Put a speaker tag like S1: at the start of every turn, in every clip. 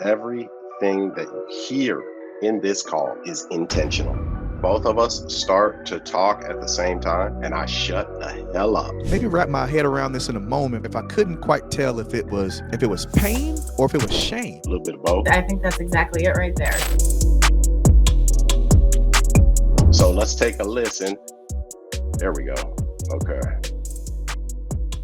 S1: Everything that you hear in this call is intentional. Both of us start to talk at the same time, and I shut the hell up.
S2: Maybe wrap my head around this in a moment if I couldn't quite tell if it was pain or if it was shame.
S1: A little bit of both.
S3: I think that's exactly it right there.
S1: So let's take a listen. There we go. Okay.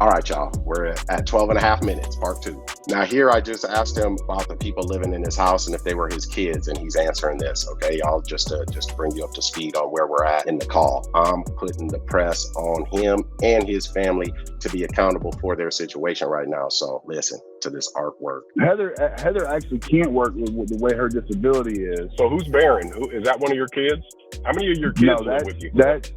S1: All right, y'all. We're at 12 and a half minutes, part 2. Now here, I just asked him about the people living in his house and if they were his kids, and he's answering this. Okay, y'all, just to bring you up to speed on where we're at in the call. I'm putting the press on him and his family to be accountable for their situation right now. So listen to this artwork.
S4: Heather actually can't work with the way her disability is.
S5: So who's Baron? Is that one of your kids? How many of your kids live with you?
S4: That's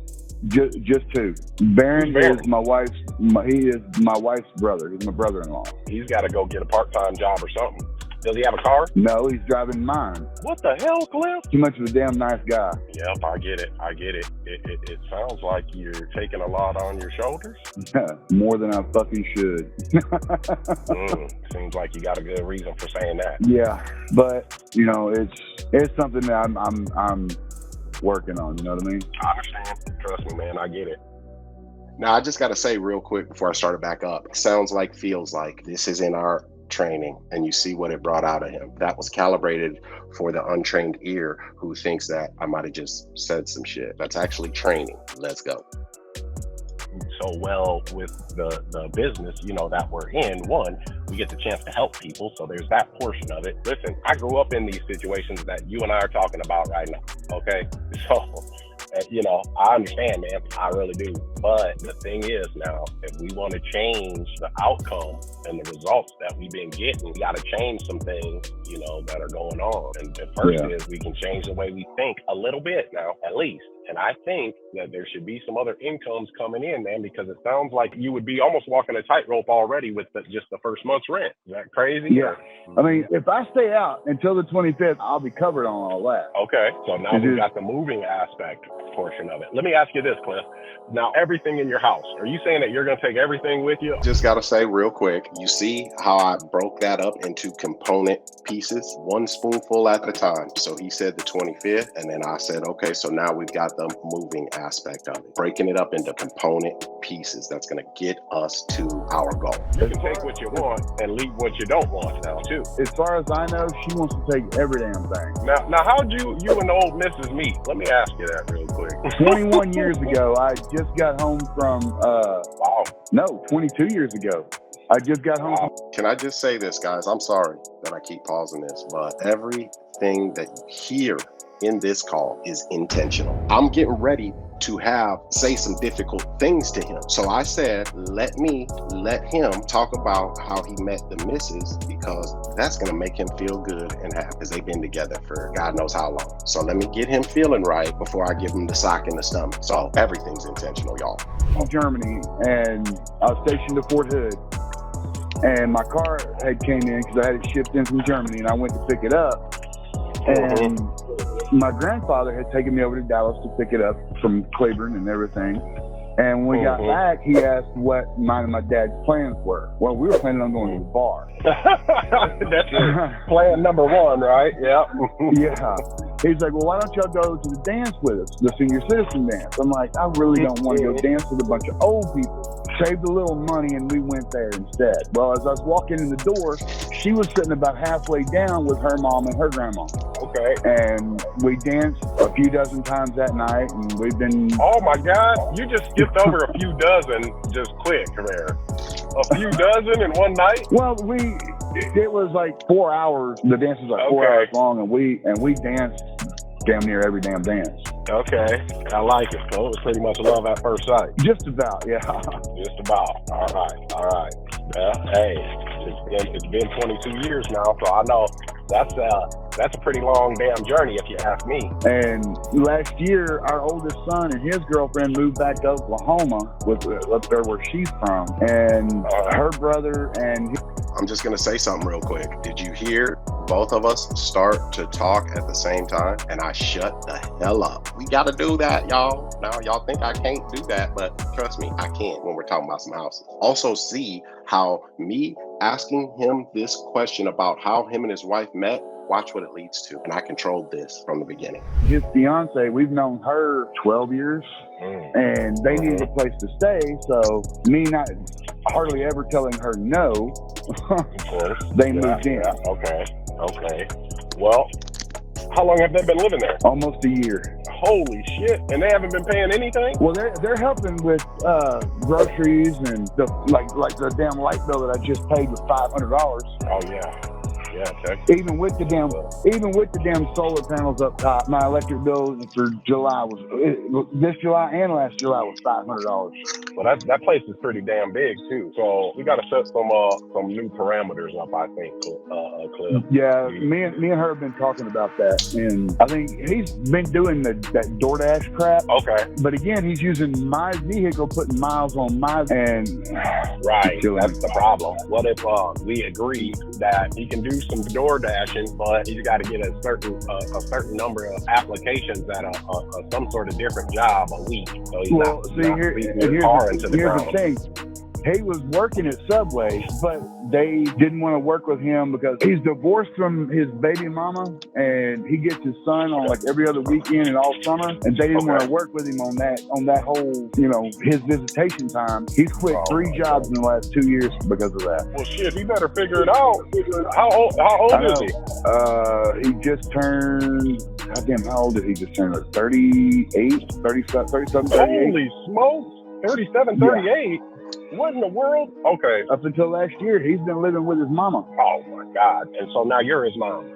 S4: just 2. Baron is my wife's. He is my wife's brother. He's my brother-in-law.
S5: He's got to go get a part-time job or something. Does he have a car?
S4: No, he's driving mine.
S5: What the hell, Cliff?
S4: Too much of a damn nice guy.
S5: Yep, I get it. It sounds like you're taking a lot on your shoulders.
S4: More than I fucking should.
S5: Seems like you got a good reason for saying that.
S4: Yeah, but you know, it's something that I'm working on. You know what I mean?
S5: I understand. Trust me, man. I get it.
S1: Now, I just got to say real quick before I start it back up, sounds like, feels like, this is in our training, and you see what it brought out of him. That was calibrated for the untrained ear who thinks that I might have just said some shit. That's actually training. Let's go.
S5: So well with the business, you know, that we're in, one, we get the chance to help people. So there's that portion of it. Listen, I grew up in these situations that you and I are talking about right now. Okay. So, you know, I understand, man. I really do. But the thing is now, if we want to change the outcome and the results that we've been getting, we got to change some things, you know, that are going on. And the first is we can change the way we think a little bit now, at least. And I think that there should be some other incomes coming in, man, because it sounds like you would be almost walking a tightrope already with just the first month's rent. Is that crazy?
S4: Yeah. I mean, if I stay out until the 25th, I'll be covered on all that.
S5: Okay. So now we've got the moving aspect portion of it. Let me ask you this, Cliff. Now, everything in your house, are you saying that you're going to take everything with you?
S1: Just got to say real quick, you see how I broke that up into component pieces, one spoonful at a time. So he said the 25th, and then I said, okay, so now we've got the moving aspect of it, breaking it up into component pieces. That's going to get us to our goal.
S5: You can take what you want and leave what you don't want now, too.
S4: As far as I know, she wants to take every damn thing.
S5: Now how'd you and the old missus meet? Let me ask you that real quick.
S4: 21 years ago, I just got home from, 22 years ago. I just got home.
S1: Can I just say this, guys? I'm sorry that I keep pausing this, but everything that you hear in this call is intentional. I'm getting ready to say some difficult things to him. So I said, let him talk about how he met the missus, because that's going to make him feel good and happy, because they've been together for God knows how long. So let me get him feeling right before I give him the sock in the stomach. So everything's intentional, y'all.
S4: In Germany, and I was stationed to Fort Hood, and my car had came in because I had it shipped in from Germany, and I went to pick it up. And my grandfather had taken me over to Dallas to pick it up from Claiborne and everything. And when we got back, he asked what mine and my dad's plans were. Well, we were planning on going to the bar.
S5: That's plan number one, right? Yeah.
S4: Yeah. He's like, well, why don't y'all go to the dance with us, the senior citizen dance? I'm like, I really don't want to go dance with a bunch of old people. Saved a little money, and we went there instead. Well, as I was walking in the door, she was sitting about halfway down with her mom and her grandma.
S5: Okay.
S4: And we danced a few dozen times that night, and we've been...
S5: Oh, my God. You just skipped over a few dozen just quick, there. A few dozen in one night?
S4: Well, it was like 4 hours. The dance was like 4 hours long, and we danced damn near every damn dance.
S5: Okay, I like it. So it was pretty much love at first sight.
S4: Just about, yeah.
S5: Just about. All right. Well, hey, it's been 22 years now, so I know that's a pretty long damn journey, if you ask me.
S4: And last year, our oldest son and his girlfriend moved back to Oklahoma, up there where she's from, and her brother and...
S1: I'm just going to say something real quick. Did you hear both of us start to talk at the same time and I shut the hell up. We got to do that, y'all. Now, y'all think I can't do that, but trust me, I can when we're talking about some houses. Also, see how me asking him this question about how him and his wife met, watch what it leads to. And I controlled this from the beginning.
S4: His fiance, we've known her 12 years, and they needed a place to stay. So me not hardly ever telling her no, they moved in.
S5: Yeah. Okay. Well, how long have they been living there?
S4: Almost a year.
S5: Holy shit! And they haven't been paying anything?
S4: Well, they're helping with groceries and the like the damn light bill that I just paid was $500.
S5: Oh yeah.
S4: Even with the damn solar panels up top, my electric bill for July this July and last July was $500.
S5: Well, that place is pretty damn big too. So we got to set some new parameters up, I think, Cliff.
S4: Yeah, me and her have been talking about that, and I think he's been doing that DoorDash crap.
S5: Okay.
S4: But again, he's using my vehicle, putting miles on my and
S5: right. That's the problem. What if we agree that he can do some door dashing, but he's got to get a certain number of applications at some sort of different job a week. So here's the thing. He was working at Subway, but they didn't want to work with him because he's divorced from his baby mama, and he gets his son on like every other weekend and all summer, and they didn't want to work with him on that whole, his visitation time. He's quit 3 jobs in the last 2 years because of that. Well, shit, he better figure it out. How old is he?
S4: He just turned, goddamn, how old did he just turn? Like 38, 37, 38.
S5: Holy smokes, 37, 38? Yeah. What in the world? Okay.
S4: Up until last year, he's been living with his mama.
S5: Oh, my God. And so now you're his mom.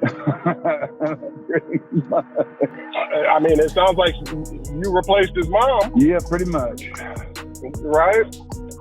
S5: I mean, it sounds like you replaced his mom.
S4: Yeah, pretty much.
S5: Right?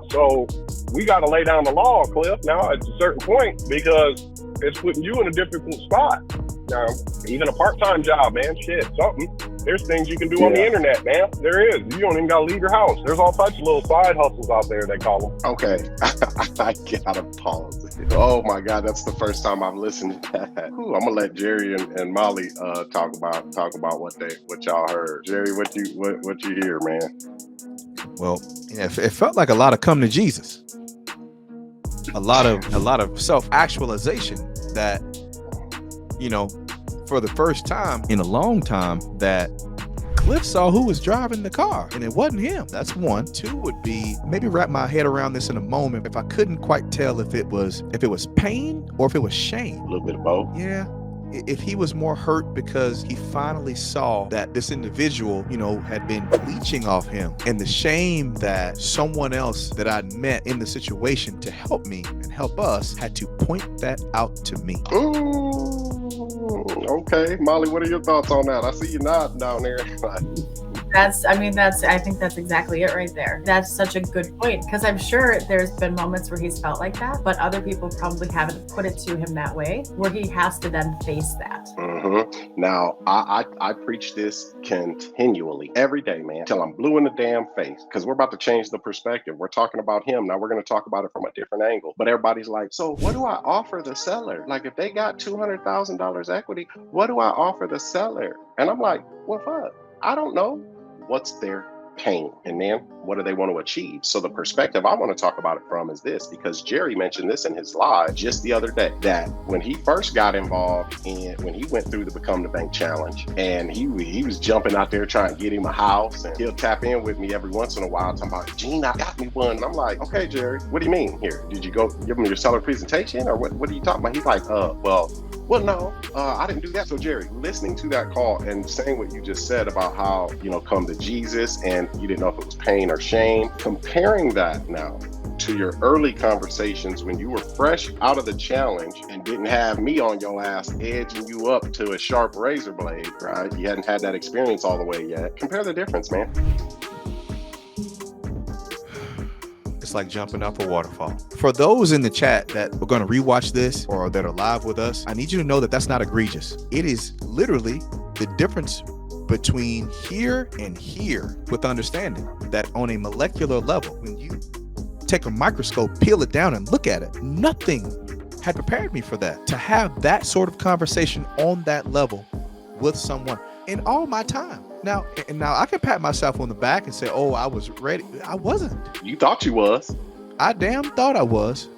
S5: So we got to lay down the law, Cliff, now at a certain point, because it's putting you in a difficult spot. Now, even a part-time job, man, shit, something. There's things you can do on the internet, man. There is. You don't even got to leave your house. There's all types of little side hustles out there, they call them.
S1: Okay, I gotta pause. Oh my God, that's the first time I've listened to that. Ooh, I'm gonna let Jerry and Molly talk about what y'all heard. Jerry, what you hear, man?
S2: Well, it felt like a lot of come to Jesus. A lot of self-actualization that, for the first time in a long time, that Cliff saw who was driving the car, and it wasn't him. That's one. Two would be maybe wrap my head around this in a moment. If I couldn't quite tell if it was pain or if it was shame.
S1: A little bit of both.
S2: Yeah. If he was more hurt because he finally saw that this individual, had been leeching off him, and the shame that someone else that I'd met in the situation to help me and help us had to point that out to me.
S1: Ooh, okay. Molly, what are your thoughts on that? I see you nodding down there.
S3: I think that's exactly it right there. That's such a good point, because I'm sure there's been moments where he's felt like that, but other people probably haven't put it to him that way, where he has to then face that.
S1: Mm-hmm. Now, I preach this continually every day, man, till I'm blue in the damn face, because we're about to change the perspective. We're talking about him. Now we're going to talk about it from a different angle, but everybody's like, so what do I offer the seller? Like, if they got $200,000 equity, what do I offer the seller? And I'm like, well, fuck, I don't know. What's their pain? And then what do they want to achieve? So the perspective I want to talk about it from is this, because Jerry mentioned this in his live just the other day, that when he first got involved and when he went through the Become the Bank Challenge, and he was jumping out there trying to get him a house, and he'll tap in with me every once in a while talking about, Gene, I got me one. And I'm like, okay, Jerry, what do you mean here? Did you go give him your seller presentation, or what are you talking about? He's like, well, no, I didn't do that. So Jerry, listening to that call and saying what you just said about how, come to Jesus and you didn't know if it was pain or shame, comparing that now to your early conversations when you were fresh out of the challenge and didn't have me on your ass edging you up to a sharp razor blade, right? You hadn't had that experience all the way yet. Compare the difference, man.
S2: It's like jumping off a waterfall. For those in the chat that are going to rewatch this or that are live with us, I need you to know that that's not egregious. It is literally the difference between here and here, with understanding that on a molecular level, when you take a microscope, peel it down and look at it, nothing had prepared me for that, to have that sort of conversation on that level with someone in all my time. Now I can pat myself on the back and say, oh, I was ready. I wasn't.
S1: You thought you was.
S2: I damn thought I was.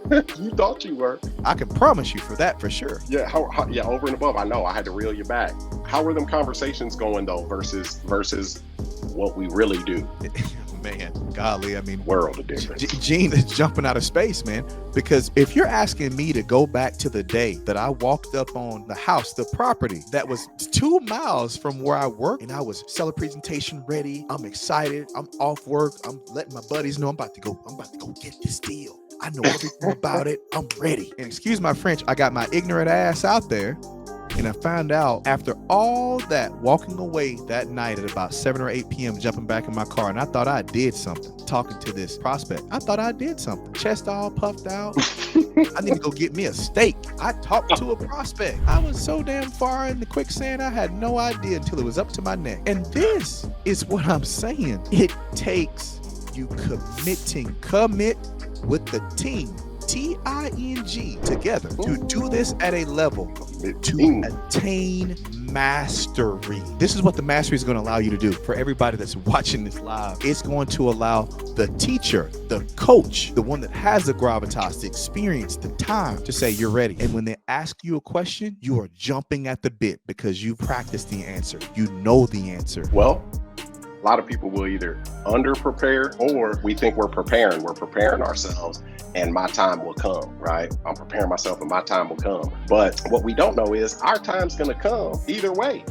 S1: You thought you were.
S2: I can promise you for that, for sure.
S1: Yeah, yeah, over and above. I know I had to reel you back. How were them conversations going though versus what we really do?
S2: Man, golly, I mean,
S1: world of difference.
S2: Gene is jumping out of space, man. Because if you're asking me to go back to the day that I walked up on the house, the property that was 2 miles from where I work, and I was seller presentation ready, I'm excited, I'm off work, I'm letting my buddies know I'm about to go get this deal. I know everything about it. I'm ready. And excuse my French, I got my ignorant ass out there. And I found out after all that, walking away that night at about 7 or 8 p.m., jumping back in my car, and I thought I did something, talking to this prospect. I thought I did something. Chest all puffed out. I need to go get me a steak. I talked to a prospect. I was so damn far in the quicksand, I had no idea until it was up to my neck. And this is what I'm saying. It takes you commit with the team, T-I-N-G, together to do this at a level to attain mastery. This is what the mastery is going to allow you to do. For everybody that's watching this live, it's going to allow the teacher, the coach, the one that has the gravitas, the experience, the time to say you're ready. And when they ask you a question, you are jumping at the bit because you practiced the answer. You know the answer.
S1: Well, a lot of people will either under prepare or we think we're preparing ourselves and my time will come, right? I'm preparing myself and my time will come. But what we don't know is our time's gonna come either way.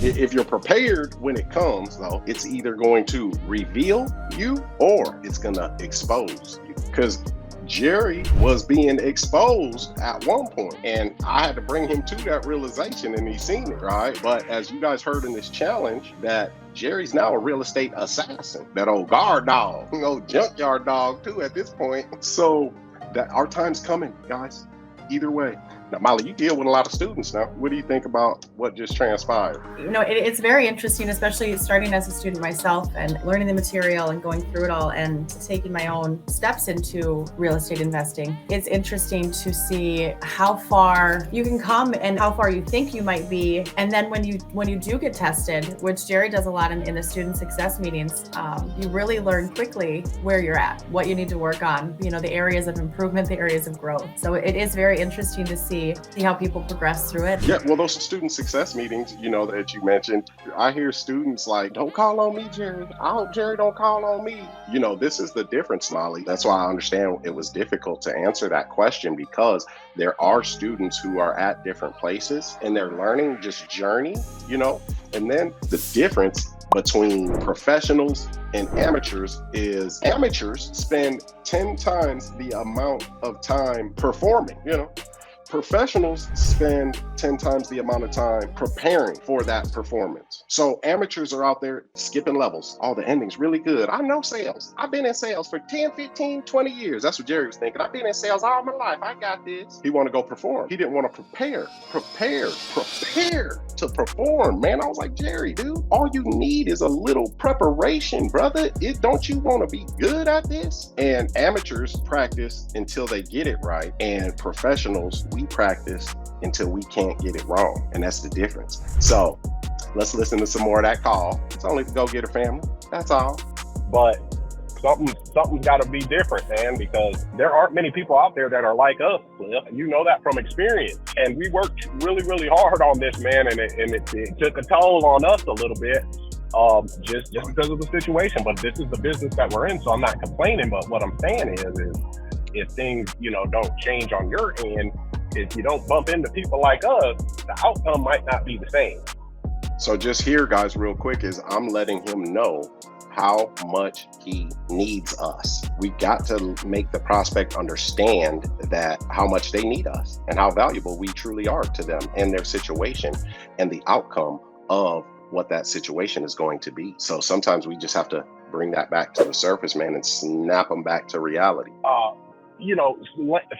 S1: If you're prepared when it comes, though, it's either going to reveal you or it's gonna expose you. Because Jerry was being exposed at one point, and I had to bring him to that realization, and he's seen it, right? But as you guys heard in this challenge, that Jerry's now a real estate assassin, that old guard dog, old junkyard dog too at this point. So that our time's coming, guys, either way. Now, Molly, you deal with a lot of students now. What do you think about what just transpired?
S3: You know, it's very interesting, especially starting as a student myself and learning the material and going through it all and taking my own steps into real estate investing. It's interesting to see how far you can come and how far you think you might be. And then when you do get tested, which Jerry does a lot in the student success meetings, you really learn quickly where you're at, what you need to work on, you know, the areas of improvement, the areas of growth. So it is very interesting to see how people progress through it.
S1: Yeah, well, those student success meetings, you know, that you mentioned, I hear students like, don't call on me, Jerry. I hope Jerry don't call on me. You know, this is the difference, Molly. That's why I understand it was difficult to answer that question, because there are students who are at different places and they're learning just journey, you know, and then the difference between professionals and amateurs is amateurs spend 10 times the amount of time performing, you know. Professionals spend 10 times the amount of time preparing for that performance. So amateurs are out there skipping levels. Oh, the ending's really good. I know sales. I've been in sales for 10, 15, 20 years. That's what Jerry was thinking. I've been in sales all my life. I got this. He wanted to go perform. He didn't want to prepare to perform. Man, I was like, Jerry, dude, all you need is a little preparation, brother. Don't you want to be good at this? And amateurs practice until they get it right. And professionals, we practice until we can't get it wrong. And that's the difference. So let's listen to some more of that call. It's only the GoGetter family. That's all.
S5: But something's got to be different, man, because there aren't many people out there that are like us, Cliff. You know that from experience. And we worked really, really hard on this, man, and it took a toll on us a little bit. Just because of the situation. But this is the business that we're in, so I'm not complaining. But what I'm saying is if things, you know, don't change on your end, if you don't bump into people like us, the outcome might not be the same.
S1: So just here, guys, real quick, is I'm letting him know how much he needs us. We got to make the prospect understand that how much they need us and how valuable we truly are to them and their situation and the outcome of what that situation is going to be. So sometimes we just have to bring that back to the surface, man, and snap them back to reality.
S5: You know,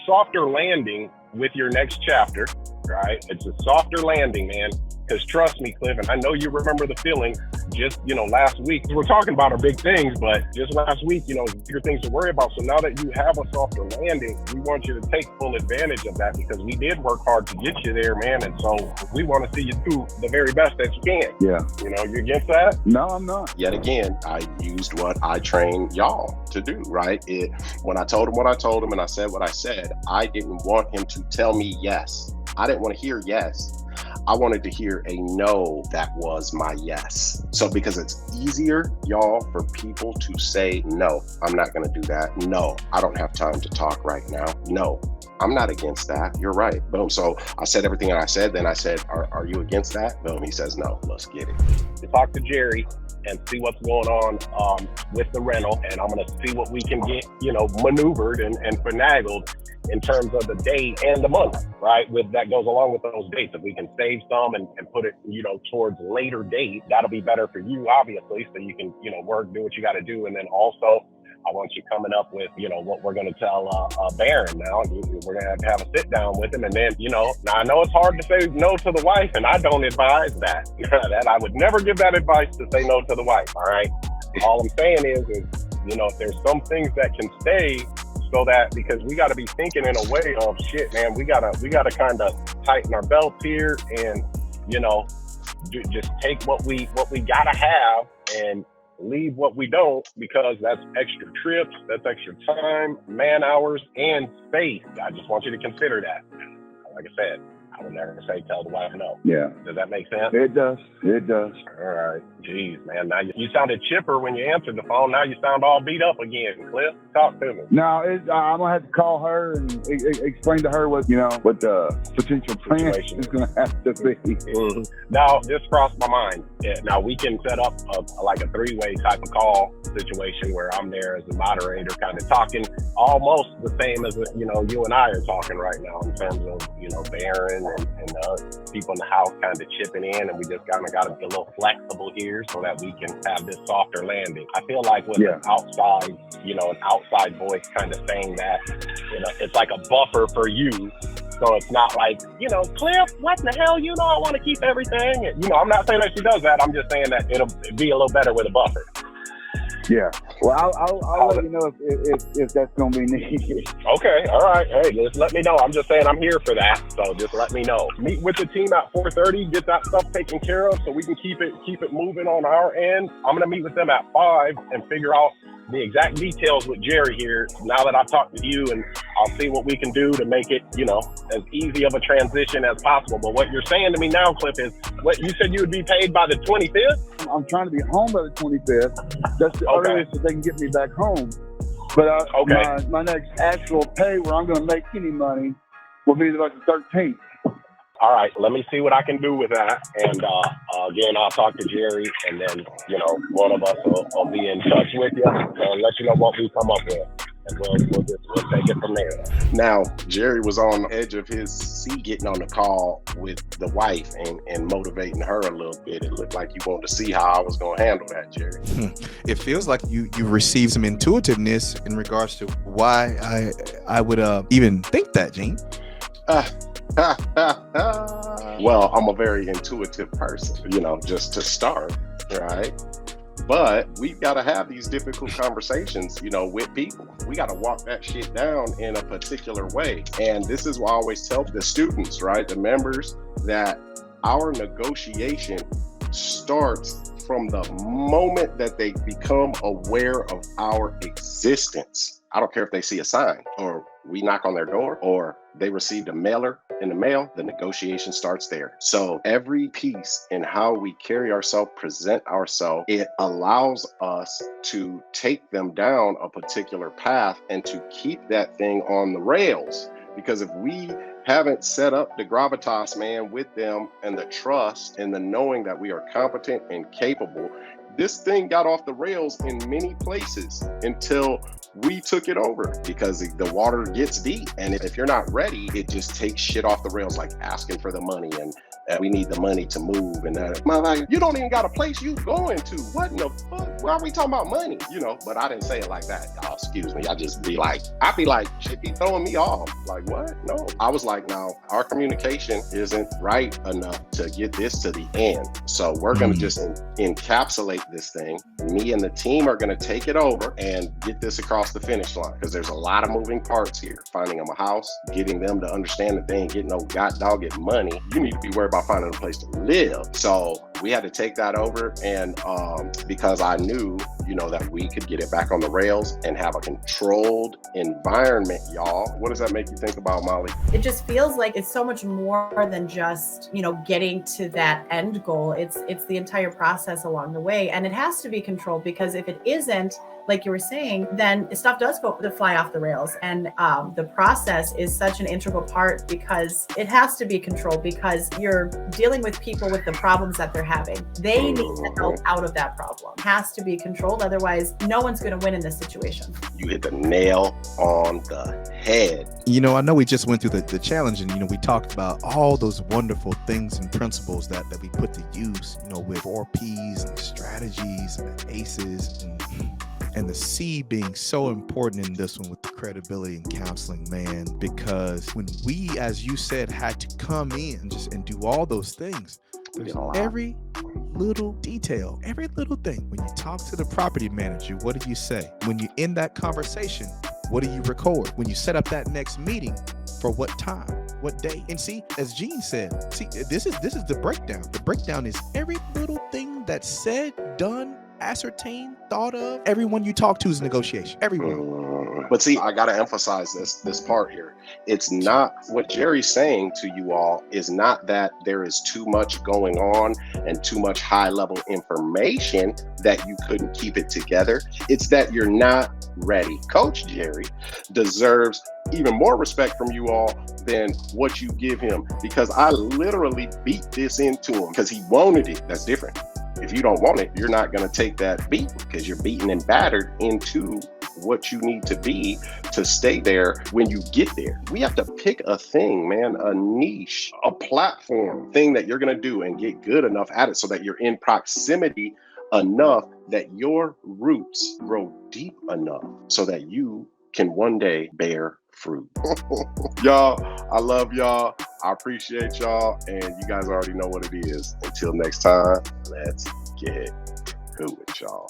S5: softer landing with your next chapter right? It's a softer landing, man. Because trust me, Cliff, and I know you remember the feeling just, last week. We're talking about our big things, but just last week, bigger things to worry about. So now that you have a softer landing, we want you to take full advantage of that because we did work hard to get you there, man. And so we want to see you through the very best that you can.
S4: Yeah.
S5: You against that?
S4: No, I'm not.
S1: Yet again, I used what I trained y'all to do, right? When I told him what I told him and I said what I said, I didn't want him to tell me yes. I didn't want to hear yes. I wanted to hear a no that was my yes. So because it's easier, y'all, for people to say, no, I'm not going to do that. No, I don't have time to talk right now. No, I'm not against that. You're right. Boom. So I said everything I said. Then I said, are you against that? Boom. He says, no, let's get it.
S5: To talk to Jerry and see what's going on with the rental. And I'm going to see what we can get, maneuvered and finagled in terms of the day and the month, right? That goes along with those dates. If we can save some and put it, towards later date, that'll be better for you, obviously, so you can, work, do what you got to do. And then also, I want you coming up with, what we're going to tell Baron now. We're going to have a sit down with him. And then, now I know it's hard to say no to the wife, and I don't advise that. That I would never give that advice to say no to the wife, all right? All I'm saying is, if there's some things that can stay, so that, because we got to be thinking in a way of shit, man, we gotta kind of tighten our belts here and, just take what we gotta have and leave what we don't, because that's extra trips, that's extra time, man hours, and space. I just want you to consider that. Like I said, I would never say tell the wife no.
S4: Yeah.
S5: Does that make sense?
S4: It does.
S5: All right. Jeez, man. Now you sounded chipper when you answered the phone. Now you sound all beat up again. Cliff, talk to me.
S4: No, I'm gonna have to call her and explain to her what the potential plan is gonna have to be.
S5: Mm-hmm. Now, this crossed my mind. Now we can set up like a three-way type of call situation where I'm there as a moderator, kind of talking almost the same as you and I are talking right now in terms of Baron and the people in the house kind of chipping in, and we just kind of got to be a little flexible here so that we can have this softer landing. I feel like with an outside voice kind of saying that, it's like a buffer for you. So it's not like, Cliff, what the hell? I want to keep everything. And, I'm not saying that she does that. I'm just saying that it'll be a little better with a buffer.
S4: Yeah. Well, I'll let you know if that's going to be needed.
S5: Okay. All right. Hey, just let me know. I'm just saying I'm here for that. So just let me know. Meet with the team at 4:30. Get that stuff taken care of so we can keep it moving on our end. I'm going to meet with them at 5 and figure out the exact details with Jerry here now that I've talked to you, and I'll see what we can do to make it, as easy of a transition as possible. But what you're saying to me now, Cliff, is what you said you would be paid by the 25th?
S4: I'm trying to be home by the 25th. That's the earliest that they can get me back home. But my next actual pay where I'm going to make any money will be like the 13th.
S5: All right, let me see what I can do with that. And again, I'll talk to Jerry, and then, one of us will be in touch with you and let you know what we come up with. And we'll take it from there.
S1: Now, Jerry was on the edge of his seat getting on the call with the wife and motivating her a little bit. It looked like you wanted to see how I was going to handle that, Jerry.
S2: It feels like you received some intuitiveness in regards to why I would even think that, Gene.
S1: Well, I'm a very intuitive person, just to start, right? But we've got to have these difficult conversations, with people. We got to walk that shit down in a particular way. And this is why I always tell the students, right, the members, that our negotiation starts from the moment that they become aware of our existence. I don't care if they see a sign or we knock on their door or they received a mailer in the mail, the negotiation starts there. So every piece in how we carry ourselves, present ourselves, it allows us to take them down a particular path and to keep that thing on the rails. Because if we haven't set up the gravitas, man, with them and the trust and the knowing that we are competent and capable, this thing got off the rails in many places until we took it over because the water gets deep. And if you're not ready, it just takes shit off the rails, like asking for the money and we need the money to move. And like, you don't even got a place you going to. What in the fuck? Why are we talking about money? You know, but I didn't say it like that, y'all. Excuse me. I'd be like, shit be throwing me off. Like, what? No. I was like, now, our communication isn't right enough to get this to the end. So we're going to just encapsulate this thing. Me and the team are going to take it over and get this across the finish line, because there's a lot of moving parts here. Finding them a house, getting them to understand that they ain't getting no god dog get money. You need to be worried about finding a place to live. So we had to take that over, and because I knew, you know, that we could get it back on the rails and have a controlled environment, y'all. What does that make you think about, Molly?
S3: It just feels like it's so much more than just, you know, getting to that end goal. It's the entire process along the way, and it has to be controlled, because if it isn't, like you were saying, then stuff does go to fly off the rails. And the process is such an integral part, because it has to be controlled, because you're dealing with people with the problems that they're having. They need help out of that problem. It has to be controlled. Otherwise, no one's going to win in this situation.
S1: You hit the nail on the head.
S2: You know, I know we just went through the challenge, and, you know, we talked about all those wonderful things and principles that we put to use, you know, with 4 Ps and strategies and ACEs and the C being so important in this one with the credibility and counseling, man, because when we, as you said, had to come in and do all those things, there's every little detail, every little thing. When you talk to the property manager, what do you say? When you end that conversation, what do you record? When you set up that next meeting, for what time, what day? And see, as Gene said, see, this is the breakdown. The breakdown is every little thing that's said, done, ascertained, thought of. Everyone you talk to is negotiation. Everyone.
S1: But see, I got to emphasize this part here. It's not what Jerry's saying to you all is not that there is too much going on and too much high level information that you couldn't keep it together. It's that you're not ready. Coach Jerry deserves even more respect from you all than what you give him, because I literally beat this into him because he wanted it. That's different. If you don't want it, you're not going to take that beat, because you're beaten and battered into what you need to be to stay there when you get there. We have to pick a thing, man, a niche, a platform, thing that you're going to do and get good enough at it so that you're in proximity enough that your roots grow deep enough so that you can one day bear fruit. Y'all, I love y'all. I appreciate y'all. And you guys already know what it is. Until next time, let's get to it, y'all.